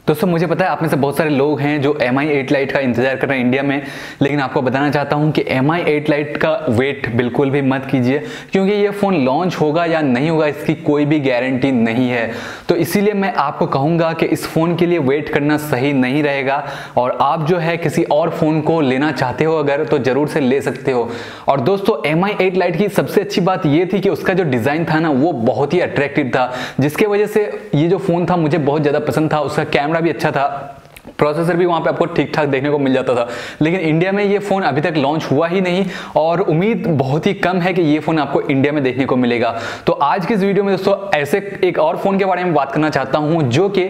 दोस्तों मुझे पता है आप में से बहुत सारे लोग हैं जो Mi 8 Lite का इंतजार कर रहे हैं इंडिया में, लेकिन आपको बताना चाहता हूं कि Mi 8 Lite का वेट बिल्कुल भी मत कीजिए, क्योंकि ये फ़ोन लॉन्च होगा या नहीं होगा इसकी कोई भी गारंटी नहीं है। तो इसीलिए मैं आपको कहूँगा कि इस फ़ोन के लिए वेट करना सही नहीं रहेगा, और आप जो है किसी और फ़ोन को लेना चाहते हो अगर, तो ज़रूर से ले सकते हो। और दोस्तों Mi 8 Lite की सबसे अच्छी बात ये थी कि उसका जो डिज़ाइन था ना वो बहुत ही अट्रैक्टिव था, जिसके वजह से ये जो फ़ोन था मुझे बहुत ज़्यादा पसंद था। उसका कैमरा भी अच्छा था, प्रोसेसर भी वहाँ पे आपको ठीक ठाक देखने को मिल जाता था। लेकिन इंडिया में ये फ़ोन अभी तक लॉन्च हुआ ही नहीं, और उम्मीद बहुत ही कम है कि ये फ़ोन आपको इंडिया में देखने को मिलेगा। तो आज की इस वीडियो में दोस्तों ऐसे एक और फ़ोन के बारे में बात करना चाहता हूँ जो कि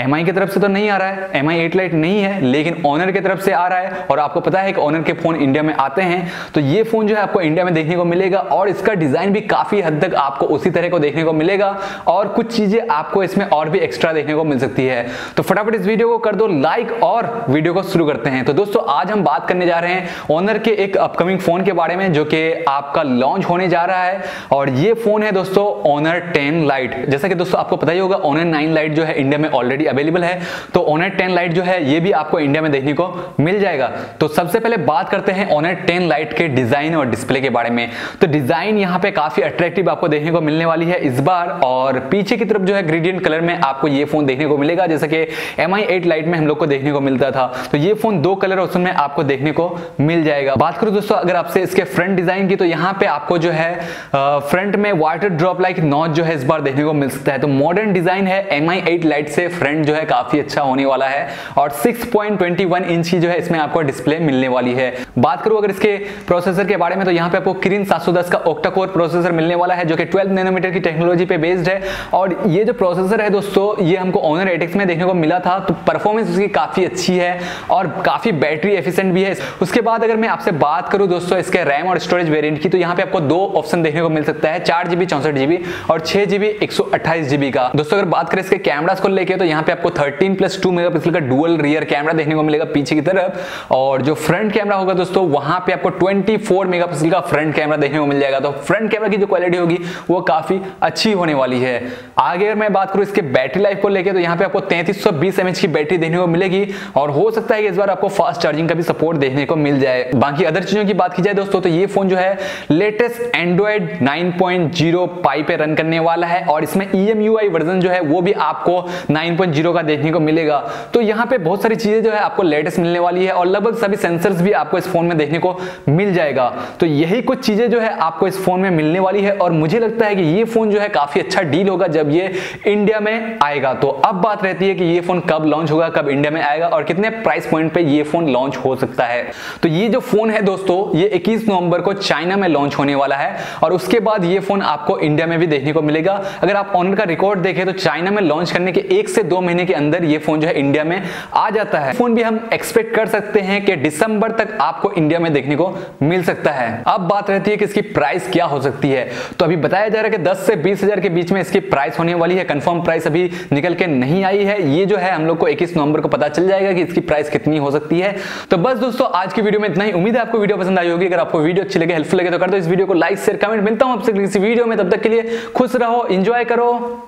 Mi की तरफ से तो नहीं आ रहा है, Mi 8 Lite नहीं है, लेकिन ऑनर की तरफ से आ रहा है। और आपको पता है कि ऑनर के फ़ोन इंडिया में आते हैं, तो ये फ़ोन जो है आपको इंडिया में देखने को मिलेगा, और इसका डिज़ाइन भी काफ़ी हद तक आपको उसी तरह को देखने को मिलेगा, और कुछ चीज़ें आपको इसमें और भी एक्स्ट्रा देखने को मिल सकती है। तो फटाफट इस वीडियो को कर दो लाइक और वीडियो को शुरू करते हैं। तो दोस्तों आज हम बात करने जा रहे हैं ऑनर के एक अपकमिंग फोन के बारे में जो कि आपका लॉन्च होने जा रहा है, और ये फोन है दोस्तों ऑनर 10 Lite। जैसा कि दोस्तों आपको पता ही होगा ऑनर 9 Lite जो है इंडिया में ऑलरेडी अवेलेबल है, तो ऑनर 10 Lite जो है ये भी आपको इंडिया में देखने को मिल जाएगा। तो सबसे पहले बात करते हैं ऑनर 10 Lite के डिजाइन और डिस्प्ले के बारे में। तो डिजाइन यहाँ पे काफी अट्रैक्टिव आपको देखने को मिलने वाली है इस बार, और पीछे की तरफ जो है ग्रेडियंट कलर में आपको ये फोन देखने को मिलेगा, जैसे कि Mi 8 Lite में हम लोग को देखने को मिलता था। तो ये फोन दो कलर ऑप्शन में आपको देखने को मिल जाएगा। बात करूं दोस्तों अगर आपसे इसके फ्रंट डिजाइन की, तो यहाँ पे आपको जो है फ्रंट में वाटर ड्रॉप लाइक नॉच जो है इस बार देखने को मिल सकता है। तो मॉडर्न डिजाइन है, Mi 8 Lite से फ्रंट जो है काफी अच्छा होने वाला है, और 6.21 इंच की जो है इसमें आपको डिस्प्ले मिलने वाली है। बात करूं अगर इसके प्रोसेसर के बारे में, तो यहाँ पे आपको किरिन 710 का ऑक्टा कोर प्रोसेसर मिलने वाला है जो कि 12 नैनोमीटर की टेक्नोलॉजी पे बेस्ड है। और ये जो प्रोसेसर है दोस्तों ये हमको ऑनर 8X में देखने को मिला था, तो परफॉर्मेंस उसकी काफी अच्छी है और काफी बैटरी एफिशिएंट भी है। उसके बाद अगर मैं आपसे बात करूं दोस्तों इसके रैम और स्टोरेज वेरिएंट की, तो यहाँ पे आपको दो ऑप्शन देखने को मिल सकता है, 4GB 64GB और 6GB 128GB का। दोस्तों अगर बात करें इसके कैमरास को लेके, तो यहाँ पे आपको 13+2 मेगापिक्सल का डुअल रियर कैमरा देखने को मिलेगा पीछे की तरफ, और जो फ्रंट कैमरा होगा दोस्तों वहां पे आपको 24 मेगापिक्सल का फ्रंट कैमरा देखने को मिल जाएगा। तो फ्रंट कैमरा की जो क्वालिटी होगी वो काफी अच्छी होने वाली है। आगे अगर मैं बात करूं इसके बैटरी लाइफ को लेकर, तो यहाँ पे आपको 3320 mAh की बैटरी देखने को मिलेगी, और हो सकता है कि इस बार आपको फास्ट चार्जिंग का भी सपोर्ट देखने को मिल जाए। बाकी अदर चीजों की बात की जाए दोस्तों, तो ये फोन जो है लेटेस्ट एंड्रॉइड 9.0 पाई पे रन करने वाला है, और इसमें EMUI वर्जन जो है वो भी आपको 9.0 का देखने को मिलेगा। तो यहाँ पे बहुत सारी चीजें जो है आपको लेटेस्ट मिलने वाली है, और लगभग सभी सेंसर्स भी आपको इस फोन में देखने को मिल जाएगा। तो यही कुछ चीजें जो है आपको इस फोन में मिलने वाली है, और मुझे लगता है कि ये फोन जो है काफी अच्छा डील होगा जब ये इंडिया में आएगा। तो अब बात रहती है कि ये फोन कब लॉन्च होगा, कब इंडिया में आएगा, और कितने प्राइस पॉइंट पे ये फोन लॉन्च हो सकता है। तो ये जो फोन है दोस्तों ये 21 नवंबर को चाइना में लॉन्च होने वाला है, और उसके बाद ये फोन आपको इंडिया में भी देखने को मिलेगा। अगर आप ऑनर का रिकॉर्ड देखें तो चाइना में लॉन्च करने के 1 से 2 महीने के अंदर ये फोन जो है इंडिया में आ जाता है। फोन भी हम एक्सपेक्ट कर सकते हैं कि दिसंबर तक आपको इंडिया में देखने को मिल सकता है। अब बात रहती है कि इसकी प्राइस क्या हो सकती है। तो अभी बताया जा रहा है कि 10 से 20 हजार के बीच में इसकी प्राइस होने वाली है। कंफर्म प्राइस अभी निकल के नहीं आई है, ये जो है हम लोग को 21 नवंबर को पता चल जाएगा कि इसकी प्राइस कितनी हो सकती है। तो बस दोस्तों आज की वीडियो में इतना ही। उम्मीद है आपको वीडियो पसंद आई होगी। अगर आपको वीडियो अच्छी लगे, हेल्पफुल लगे, तो कर दो इस वीडियो को लाइक शेयर कमेंट। मिलता हूं आपसे किसी वीडियो में, तब तक के लिए खुश रहो, एंजॉय करो।